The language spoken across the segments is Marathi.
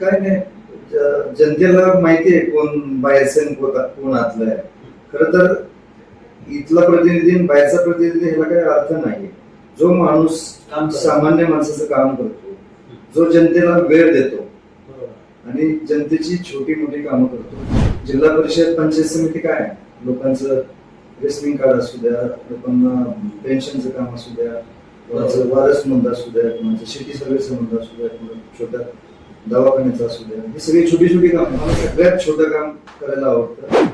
काय नाही, जनतेला माहिती आहे कोण बाहेरचं आणि कोण आतलं आहे. खरं तर इथला प्रतिनिधी आणि बाहेरचा प्रतिनिधी ह्याला काही अर्थ नाही. जो माणूस सामान्य माणसाचं काम करतो, जो जनतेला वेळ देतो आणि जनतेची छोटी मोठी कामं करतो. जिल्हा परिषद पंचायत समिती काय आहे? लोकांचं रेशनिंग कार्ड असू द्या, लोकांना पेन्शनचं काम असू द्या, कोणाचं वारस नोंद असू द्या, कोणाचं शेती सर्व्हिस नोंद असू द्या, छोट्या दवाखान्याचं असू द्या, ही सगळी छोटी छोटी काम. मला सगळ्यात छोटं काम करायला आवडतं.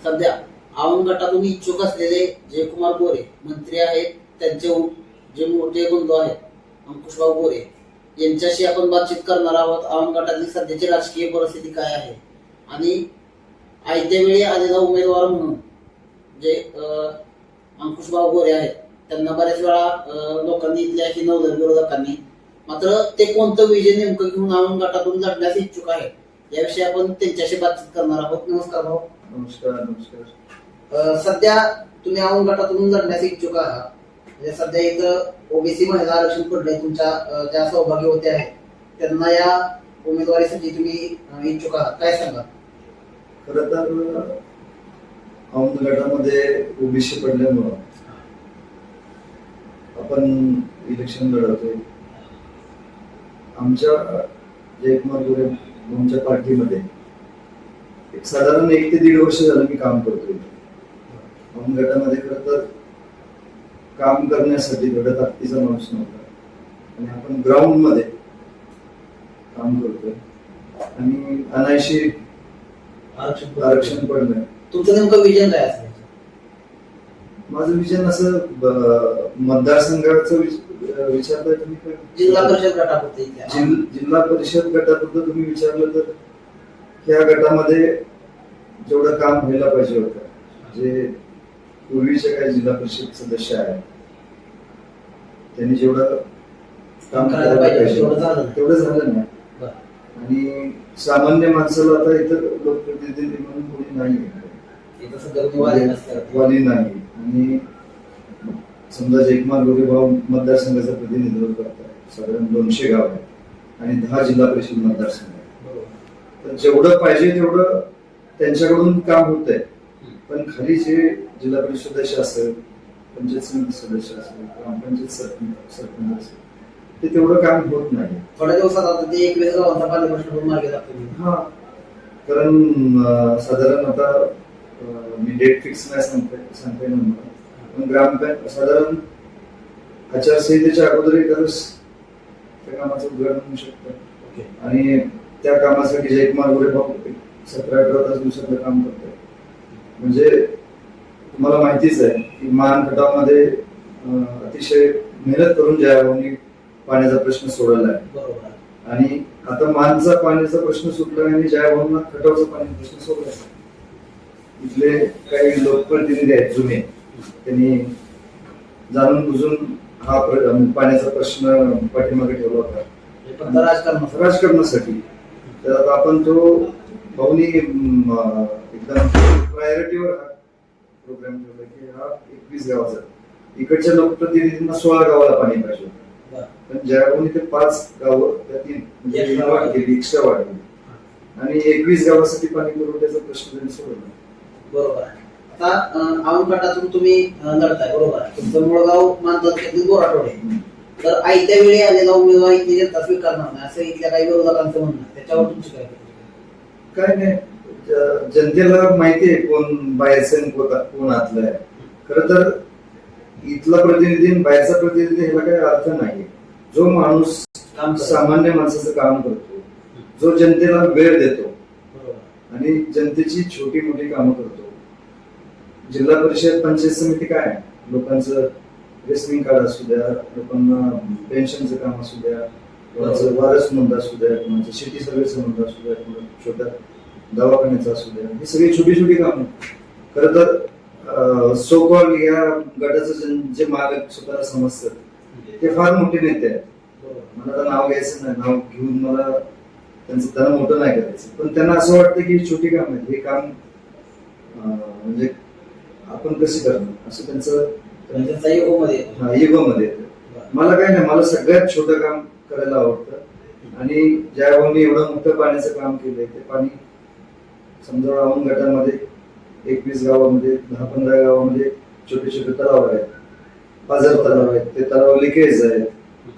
सध्या औंध गटातून इच्छुक असलेले जयकुमार गोरे मंत्री आहेत, त्यांचे जे मोठे बंधू आहेत अंकुशभाऊ गोरे यांच्याशी आपण बातचीत करणार आहोत. औंध गटातली सध्याची राजकीय परिस्थिती काय आहे आणि आयत्या वेळी आलेला उमेदवार म्हणून जे अंकुशभाऊ गोरे आहेत त्यांना बऱ्याच वेळा लोकांनी इथल्या हिनवलं विरोधकांनी. मात्र ते कोणतं विजय नेमकं घेऊन औंध गटातून लढण्यास इच्छुक आहेत याविषयी आपण त्यांच्याशी बातचीत करणार आहोत. नमस्कार भाऊ. नमस्कार. नमस्कार. सध्या तुम्ही औंध गटातून लढण्यास इच्छुक आहात. म्हणजे सध्या इथं ओबीसी महिला आरक्षण पडलंय, तुमच्या ज्या सौभाग्यवती आहेत त्यांना या उमेदवारीसाठी तुम्ही इच्छुक आहात, काय सांगा? खरं तर औंध गटामध्ये ओबीसी पडल्यामुळं आपण इलेक्शन लढवतोय. आमच्या जयकुमार गोरे आमच्या पार्टीमध्ये एक साधारण 1 ते 1.5 वर्ष झालं मी काम करतोय. औंध गटामध्ये खरं तर काम करण्यासाठी थोडा ताकदीचा माणूस नव्हता आणि आपण ग्राउंड मध्ये काम करतोय आणि अनायशी आरक्षण पडलंय. तुमचं नेमकं विजन काय असेल? माझं विजन असं मतदारसंघाचं विचारलं तुम्ही? जिल्हा परिषद गटापुरते जिल्हा परिषद गटापुरतं तुम्ही विचारलं तर ह्या गटामध्ये जेवढं काम व्हायला पाहिजे होतं, जे पूर्वीचे काही जिल्हा परिषद सदस्य आहेत त्यांनी जेवढं काम करायला पाहिजे तेवढं झालं नाही. आणि सामान्य माणसाला आता इथं लोकप्रतिनिधी म्हणून कोणी नाही, वाली नाही. आणि समजा जयकुमार गोरे भाऊ मतदारसंघाचं प्रतिनिधित्व करतात, साधारण 200 गाव आहेत आणि 10 जिल्हा परिषद मतदारसंघ आहेत. तर जेवढं पाहिजे तेवढं त्यांच्याकडून काम होत आहे, पण खाली जे जिल्हा परिषद सदस्य असेल, पंचायत समिती सदस्य असेल, ग्रामपंचायत सरपंच असेल, ते तेवढं काम होत नाही. थोड्या दिवसात आता ते 21 गावांचा पाणी प्रश्न मार्गी लागतो. हा, कारण साधारण आता मी डेट फिक्स नाही सांगता येणार मला, पण ग्रामपंचायत साधारण आचारसंहितेच्या अगोदर एखादं त्या कामाचं उद्घाटन होऊ शकतं. आणि त्या कामासाठी जयकुमार गोरे भाऊ 17-18 तास दिवसातलं काम करतात. म्हणजे तुम्हाला माहितीच आहे की मान खटावमध्ये अतिशय मेहनत करून जयाभाऊंनी पाण्याचा प्रश्न सोडवला आहे. आणि आता मानचा पाण्याचा प्रश्न सुटला आणि जयाभाऊंना खटावचा पाण्याचा प्रश्न सोडला. इथले काही लोकप्रतिनिधी आहेत जुने, त्यांनी जाणून बुजून हा पाण्याचा प्रश्न पाठीमागे ठेवला होता राजकारणासाठी. तर आता आपण तो भाऊनी एकदम प्रायोरिटीवर हा प्रोग्राम ठेवला की हा 21 गावाचा, इकडच्या लोकप्रतिनिधींना 16 गावाला पाणी पाहिजे होतं, पण जयाभाऊनी ते 5 गावं त्यातील एक्स्ट्रा वाढवली आणि 21 गावासाठी पाणी पुरवठ्याचा प्रश्न त्यांनी सोडवला. बरोबर आहे. आता औंध गटातून तुम्ही लढताय, बरोबर आहे. तुमचं मूळ गाव मान तालुक्यातील बोराटोडे. तर आयत्या वेळी आलेला उमेदवार इथली जनता स्वीकारणार नाही असं इथल्या काही विरोधकांचं म्हणणं, त्याच्यावर तुमची काय नाही, जनतेला माहिती आहे कोण बाहेरचं आणि कोण आतलं आहे. खरं तर इथला प्रतिनिधी आणि बाहेरचा प्रतिनिधी ह्याला काही अर्थ नाही. जो माणूस सामान्य माणसाचं काम करतो, जो जनतेला वेळ देतो आणि जनतेची छोटी मोठी कामं करतो. जिल्हा परिषद पंचायत समिती काय आहे? लोकांचं रेशनिंग कार्ड असू द्या, लोकांना पेन्शनचं काम असू द्या, कोणाचं वारस नोंद असू द्या, कोणाचं शेती सर्व्हिस नोंद असू द्या, छोट्या दवाखान्याचं असू द्या, ही सगळी छोटी छोटी कामं. खरं तर सो कॉल्ड या गटाचं जे मालक स्वतःला समजतात ते फार मोठे नेते आहेत. मला आता नाव घ्यायचं नाही, नाव घेऊन मला त्यांना मोठं नाही करायचं, पण त्यांना असं वाटतं की छोटी काम आहेत, हे काम म्हणजे आपण कशी करणार असं त्यांचं इगो मध्ये येतं. मला काय नाही, मला सगळ्यात छोटं काम करायला आवडतं आणि ज्या भाऊनी एवढं मोठं पाण्याचं काम केलंय ते पाणी समजा औंध गटामध्ये 21 गावामध्ये 10-15 गावामध्ये छोटे छोटे तलाव आहेत, पाझर तलाव आहेत, ते तलाव लिकेज आहेत,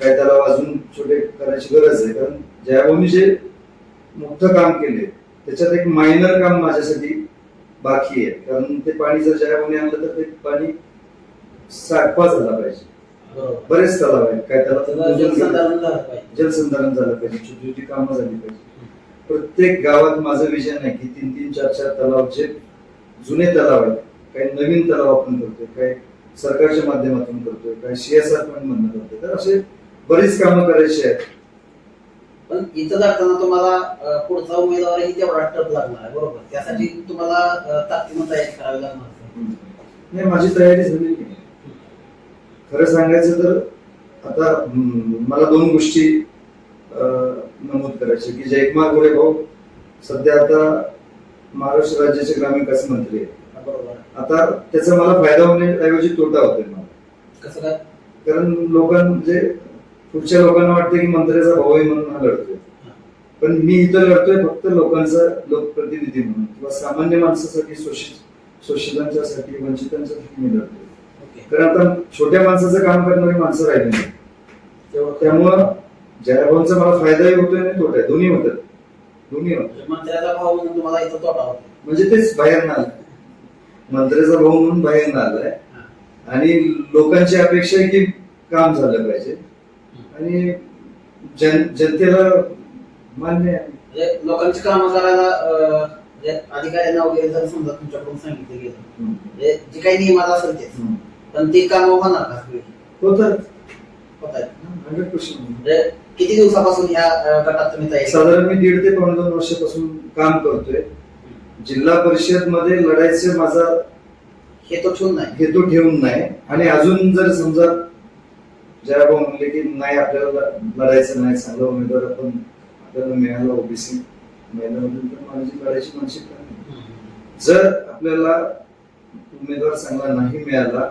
काही तलाव अजून छोटे करायची गरज आहे. कारण ज्या भाऊनी जे मोठं काम केले त्याच्यात एक मायनर काम माझ्यासाठी बाकी आहे. कारण ते पाणी जर ज्या भाऊनी आणलं तर ते पाणी साठपास झाला पाहिजे. बरेच तलाव आहेत, काही तलाव जलसंधारण झालं पाहिजे, छोटी छोटी कामं झाली पाहिजे. प्रत्येक गावात माझं विजन आहे की 3-3, 4-4 तलाव जे जुने तलाव आहेत, काही नवीन तलाव आपण करतोय, काही सरकारच्या माध्यमातून करतोय, काही CSR फंड मधून करतोय. तर असे बरीच कामं करायची आहेत. पण इथं जाताना तुम्हाला पुढचा उमेदवारही तेवढा टप लागणार आहे, बरोबर? त्यासाठी तुम्हाला ताकदीनं तयारी करावी लागणार. नाही, माझी तयारी झालेली आहे. खरं सांगायचं तर आता मला 2 गोष्टी नमूद करायचे की जयकुमार गोरे भाऊ सध्या आता महाराष्ट्र राज्याचे ग्रामीण विकास मंत्री आहेत. बरोबर. आता त्याचा मला फायदा होण्याऐवजी तोटा होतोय मला. कसं काय? कारण म्हणजे पुढच्या लोकांना वाटतं की मंत्र्याचा भाऊ आहे म्हणून हा लढतोय, पण मी इथं लढतोय फक्त लोकांचा लोकप्रतिनिधी म्हणून किंवा सामान्य माणसासाठी, शोषितांच्यासाठी, वंचितांच्यासाठी मी लढतोय. कारण आता छोट्या माणसाचं काम करणारी माणसं राहिली नाही. त्यामुळं जयभाऊंचा मला फायदाही होतोय आणि तोटा आहे, दोन्ही होतात. मंत्र्याचा भाऊ म्हणून तुम्हाला इथं तोटा होतो, म्हणजे तेच बाहेर ना आलं, मंत्र्याचा भाऊ म्हणून बाहेर ना आलाय. आणि लोकांची अपेक्षा आहे की काम झालं पाहिजे आणि जनतेला मान्य आहे. म्हणजे लोकांची कामं करायला अधिकाऱ्यांना वगैरे जर समजा तुमच्याकडून सांगितलं गेलं, म्हणजे जे काही नियमात असेल ते, पण ती कामं होणार का? होतात. 100%. म्हणजे किती दिवसापासून ह्या गटात तुम्ही तयारी? साधारण मी 1.5 ते 2 वर्षापासून काम करतोय. जिल्हा परिषद मध्ये लढायचं माझा हेतू ठेवून नाही. आणि अजून जर समजा जयभाऊ म्हणले की नाही आपल्याला लढायचं नाही, चांगला उमेदवार आपण आपल्याला मिळाला ओबीसी महिन्यामधून, तर माझी लढायची मानसिकता नाही. जर आपल्याला उमेदवार चांगला नाही मिळाला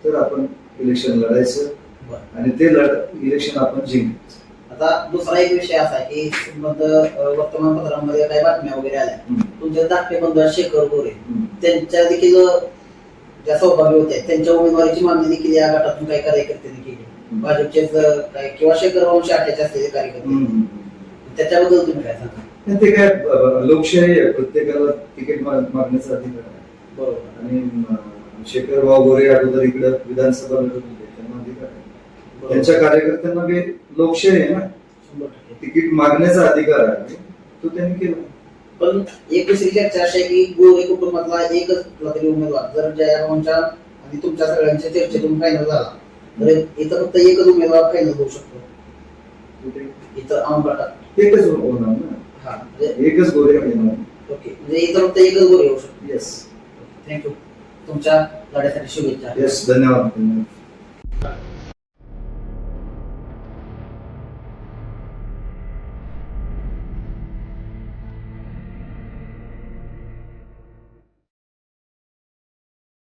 तर आपण इलेक्शन लढायचं आणि ते इलेक्शन आपण जिंकायचं. आता दुसरा एक विषय असा आहे की वर्तमानपत्रांमध्ये काही बातम्या वगैरे आल्या, तुमचे धाकटे बंधू शेखर गोरे त्यांच्या देखील ज्या सौभाग्य होते त्यांच्या उमेदवारीची मागणी देखील या गटातून काही कार्यकर्त्यांनी केली, भाजपचे किंवा शेखर वंश आठ्याचे असलेले कार्यकर्ते. त्याच्याबद्दल तुम्ही काय सांगा? ते काय लोकशाही आहे, प्रत्येकाला तिकीट मागण्याचा अधिकार आहे. बरोबर. आणि शेखर भाऊ गोरे अगोदर इकडे विधानसभा लढत होते, त्यांना अधिकार आहे. त्यांच्या कार्यकर्त्यांना लोकशाही आहे ना, तिकीट मागण्याचा अधिकार आहे, तो त्यांनी केला. पण एक दुसरी चर्चा अशी आहे की गोरे कुटुंबातला एकच कुठला तरी उमेदवार जर जयभाऊंच्या आणि तुमच्या सगळ्यांच्या चर्चेतून फायनल झाला तर इथं फक्त एकच उमेदवार फायनल होऊ शकतो. इथं औंध गटात एकच होणार ना, एकच गोरे येणार. ओके, म्हणजे इथं फक्त एकच गोरे होऊ शकतो. येस. थँक्यू. तुमच्या लढ्यासाठी शुभेच्छा. येस, धन्यवाद.